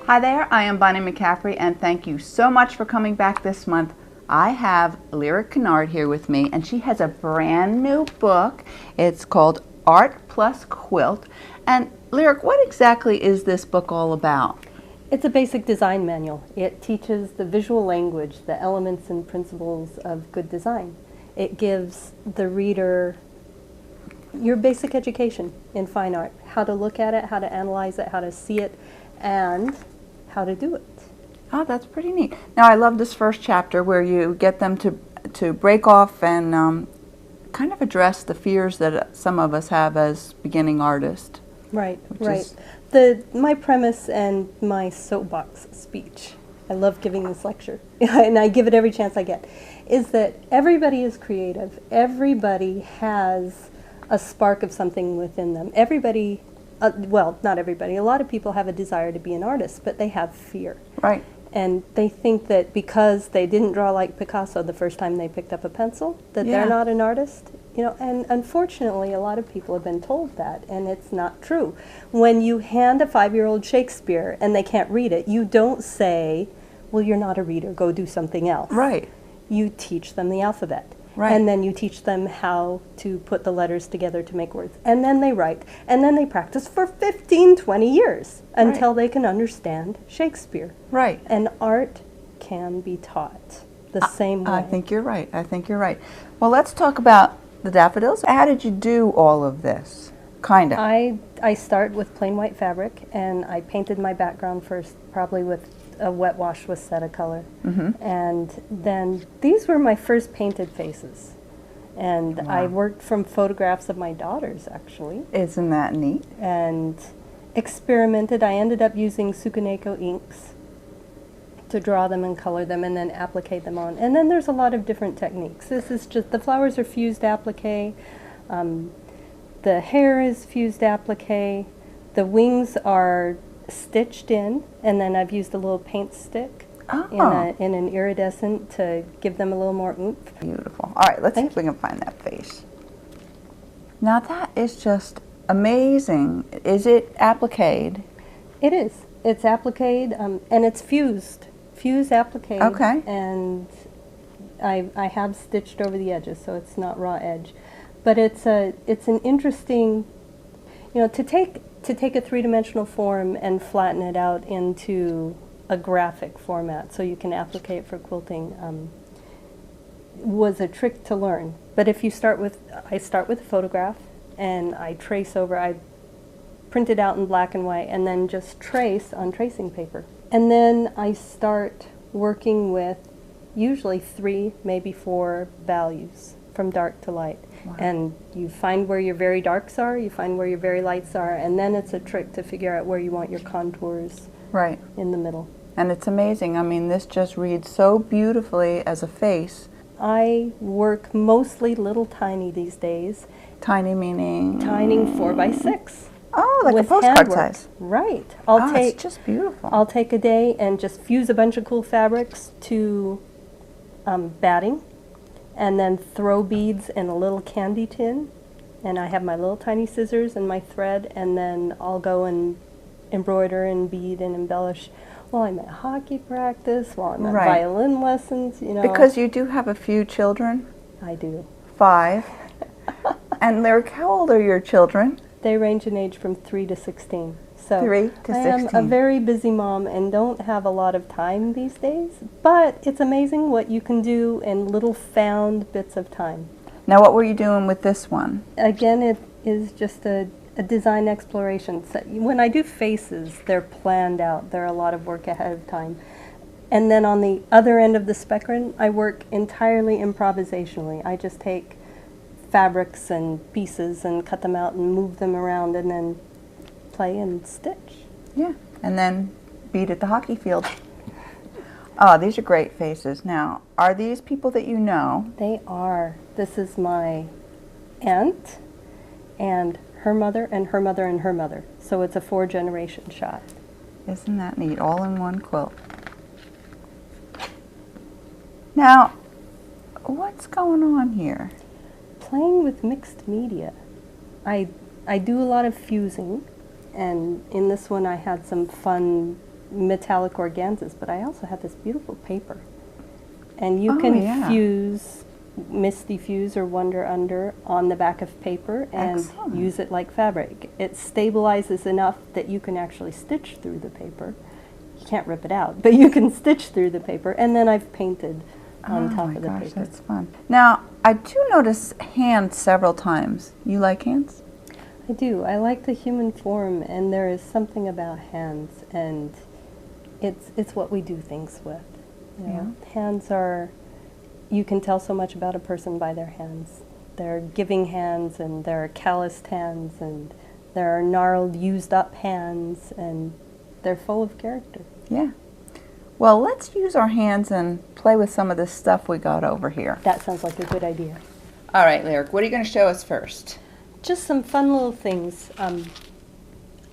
Hi there, I am Bonnie McCaffery, and thank you so much for coming back this month. I have Lyric Kinard here with me, and she has a brand new book. It's called Art Plus Quilt. And Lyric, what exactly is this book all about? It's a basic design manual. It teaches the visual language, the elements and principles of good design. It gives the reader your basic education in fine art, how to look at it, how to analyze it, how to see it, and how to do it. Oh, that's pretty neat. Now, I love this first chapter where you get them to break off and kind of address the fears that some of us have as beginning artists. Right, right. My premise and my soapbox speech, I love giving this lecture, and I give it every chance I get, is that everybody is creative. Everybody has a spark of something within them. Everybody, well, not everybody, a lot of people have a desire to be an artist, but they have fear. Right. And they think that because they didn't draw like Picasso the first time they picked up a pencil, that they're not an artist. You know, and unfortunately, a lot of people have been told that, and it's not true. When you hand a 5-year-old Shakespeare and they can't read it, you don't say, well, you're not a reader, go do something else. Right. You teach them the alphabet. Right. And then you teach them how to put the letters together to make words. And then they write. And then they practice for 15, 20 years until they can understand Shakespeare. Right. And art can be taught the same way. I think you're right. I think you're right. Well, let's talk about the daffodils. How did you do all of this? Kind of. I start with plain white fabric, and I painted my background first, probably with a wet wash with Setacolor. And then these were my first painted faces. And I worked from photographs of my daughters, actually. Isn't that neat? And experimented. I ended up using Sukaneko inks to draw them and color them and then applique them on. And then there's a lot of different techniques. This is just, the flowers are fused applique. The hair is fused applique. The wings are stitched in, and then I've used a little paint stick in an iridescent to give them a little more oomph. Beautiful. All right, let's see if we can find that face. Now that is just amazing. Is it appliqued? It is. It's appliqued, and it's fused. Fused appliqued. Okay. And I have stitched over the edges, so it's not raw edge. But it's an interesting, you know, to take a three-dimensional form and flatten it out into a graphic format so you can applique it for quilting was a trick to learn. But if you I start with a photograph and I trace over, I print it out in black and white and then just trace on tracing paper. And then I start working with usually 3, maybe 4 values from dark to light. Wow. And you find where your very darks are, you find where your very lights are, and then it's a trick to figure out where you want your contours in the middle. And it's amazing. I mean, this just reads so beautifully as a face. I work mostly little tiny these days. Tiny meaning? Tiny 4x6. Oh, like a postcard size. Right. It's just beautiful. I'll take a day and just fuse a bunch of cool fabrics to batting, and then throw beads in a little candy tin, and I have my little tiny scissors and my thread, and then I'll go and embroider and bead and embellish while I'm at hockey practice, while I'm at violin lessons, you know. Because you do have a few children? I do. 5. And Lyric, how old are your children? They range in age from 3 to 16. So 3 to 16. I am a very busy mom and don't have a lot of time these days, but it's amazing what you can do in little found bits of time. Now, what were you doing with this one? Again, it is just a design exploration. So when I do faces, they're planned out. They're a lot of work ahead of time. And then on the other end of the spectrum, I work entirely improvisationally. I just take fabrics and pieces and cut them out and move them around and then play and stitch. Yeah, and then beat at the hockey field. Oh, these are great faces. Now, are these people that you know? They are. This is my aunt and her mother and her mother and her mother. So it's a 4-generation shot. Isn't that neat? All in one quilt. Now, what's going on here? Playing with mixed media. I do a lot of fusing, and in this one I had some fun metallic organzas, but I also have this beautiful paper. And you Oh, can yeah. fuse, Misty Fuse or Wonder Under on the back of paper and Excellent. use it like fabric. It stabilizes enough that you can actually stitch through the paper. You can't rip it out, but you can stitch through the paper. And then I've painted on top of the paper. That's fun. Now, I do notice hands several times. You like hands? I do. I like the human form, and there is something about hands, and it's what we do things with. You know? Hands are, you can tell so much about a person by their hands. There are giving hands, and there are calloused hands, and there are gnarled, used up hands, and they're full of character. Yeah. Well, let's use our hands and play with some of this stuff we got over here. That sounds like a good idea. All right, Lyric, what are you going to show us first? Just some fun little things.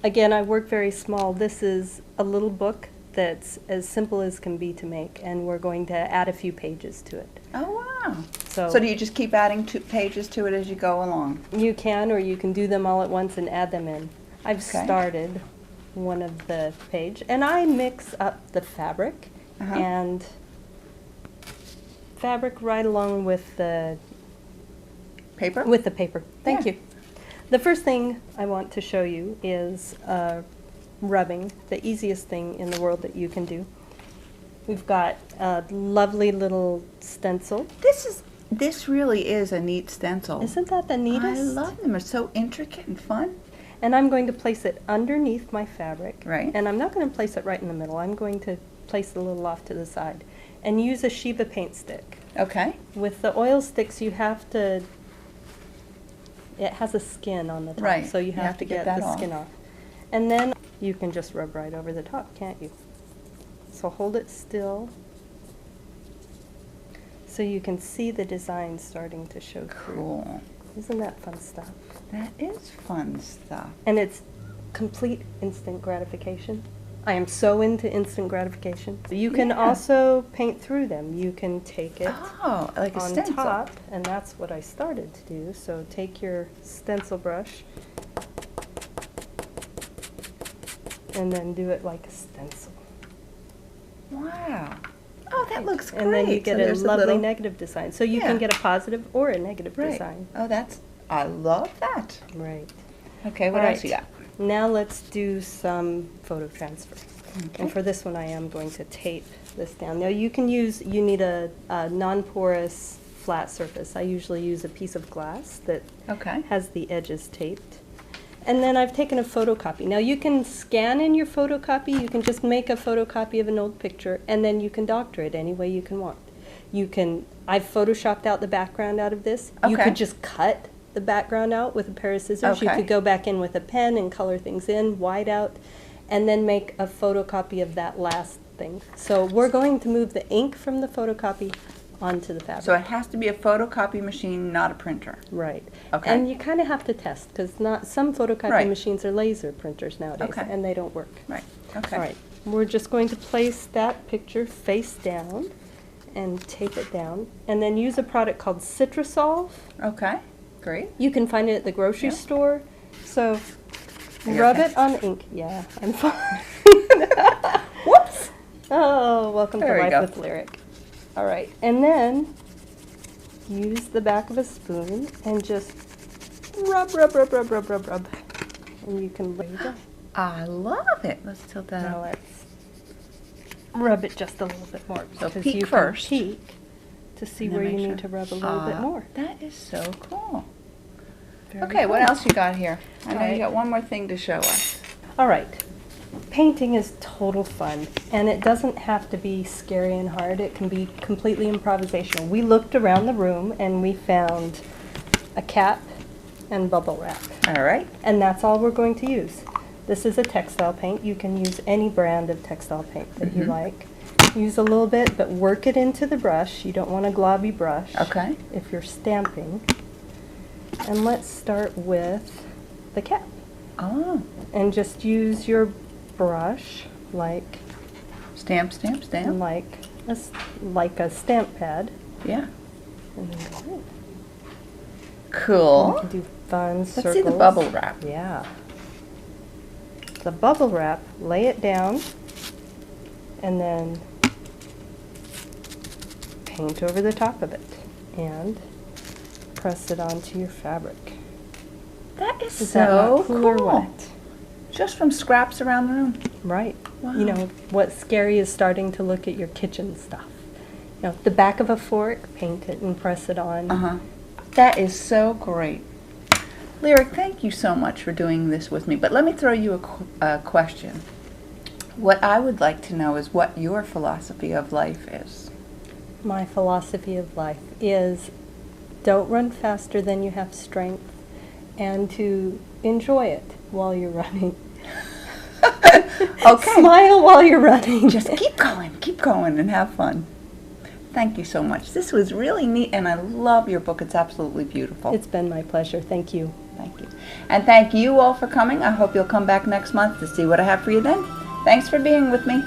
Again, I work very small. This is a little book that's as simple as can be to make, and we're going to add a few pages to it. Oh, wow. So So do you just keep adding pages to it as you go along? you can, or you can do them all at once and add them in. I've Okay. started one of the page, and I mix up the fabric and fabric right along with the Paper? paper. Thank Yeah. you. The first thing I want to show you is rubbing, the easiest thing in the world that you can do. We've got a lovely little stencil. This really is a neat stencil. Isn't that the neatest? I love them. They're so intricate and fun. And I'm going to place it underneath my fabric. Right. And I'm not going to place it right in the middle. I'm going to place it a little off to the side. And use a Shiba paint stick. Okay. With the oil sticks, you have to, it has a skin on the top. Right. So you have to get that the skin off. And then you can just rub right over the top, can't you? So hold it still so you can see the design starting to show through. Cool. Isn't that fun stuff? That is fun stuff. And it's complete instant gratification. I am so into instant gratification. You can also paint through them. You can take it Oh, like a on stencil. top, and that's what I started to do. So take your stencil brush and then do it like a stencil. Wow. Oh, that looks great. And then you get So a there's lovely little- negative design. So you Yeah. can get a positive or a negative Right. design. Oh, I love that. Right. Okay, what All else you right. got? Now let's do some photo transfer. Okay. And for this one, I am going to tape this down. Now you can use, you need a non-porous flat surface. I usually use a piece of glass that Okay. has the edges taped. And then I've taken a photocopy. Now you can scan in your photocopy. You can just make a photocopy of an old picture, and then you can doctor it any way you can want. You can, I've photoshopped out the background out of this. You Okay. could just cut the background out with a pair of scissors. You Okay. could go back in with a pen and color things in, white out, and then make a photocopy of that last thing. So we're going to move the ink from the photocopy onto the fabric. So it has to be a photocopy machine, not a printer. Right. Okay. And you kind of have to test, because not some photocopy Right. machines are laser printers nowadays, Okay. and they don't work. Right. Okay. All right. We're just going to place that picture face down and tape it down, and then use a product called Citrusolve. Okay. Great. You can find it at the grocery Yeah. store. So got rub that. it on ink. Yeah, I'm fine. Whoops. Oh, welcome There to we Life go. with Lyric. All right, and then use the back of a spoon and just rub, rub, rub, rub, rub, rub, rub. And you can lay it down. I love it. Let's tilt that Now up. let's rub it just a little bit more. So because peek you first. Can peek to see And then where you make need sure. to rub a little bit more. That is so cool. Very Okay, what cool. else you got here? I know All right. you got one more thing to show us. All right. Painting is total fun, and it doesn't have to be scary and hard. It can be completely improvisational. We looked around the room and we found a cap and bubble wrap, All right. and that's all we're going to use. This is a textile paint. You can use any brand of textile paint that you like. Use a little bit, but work it into the brush. You don't want a globby brush Okay. if you're stamping. And let's start with the cap. Oh. And just use your brush like Stamp, stamp, stamp. like a stamp pad. Yeah. And then go in. Cool. You can do fun circles. Let's see the bubble wrap. Yeah. The bubble wrap, lay it down and then paint over the top of it and press it onto your fabric. That is Is that so not cool or cool. what? Just from scraps around the room. Right. Wow. You know, what's scary is starting to look at your kitchen stuff. You know, the back of a fork, paint it and press it on. Uh-huh. That is so great. Lyric, thank you so much for doing this with me. But let me throw you a question. What I would like to know is what your philosophy of life is. My philosophy of life is don't run faster than you have strength, and to enjoy it while you're running. Okay. Smile while you're running. Just keep going and have fun. Thank you so much. This was really neat, and I love your book. It's absolutely beautiful. It's been my pleasure. Thank you. Thank you. And thank you all for coming. I hope you'll come back next month to see what I have for you then. Thanks for being with me.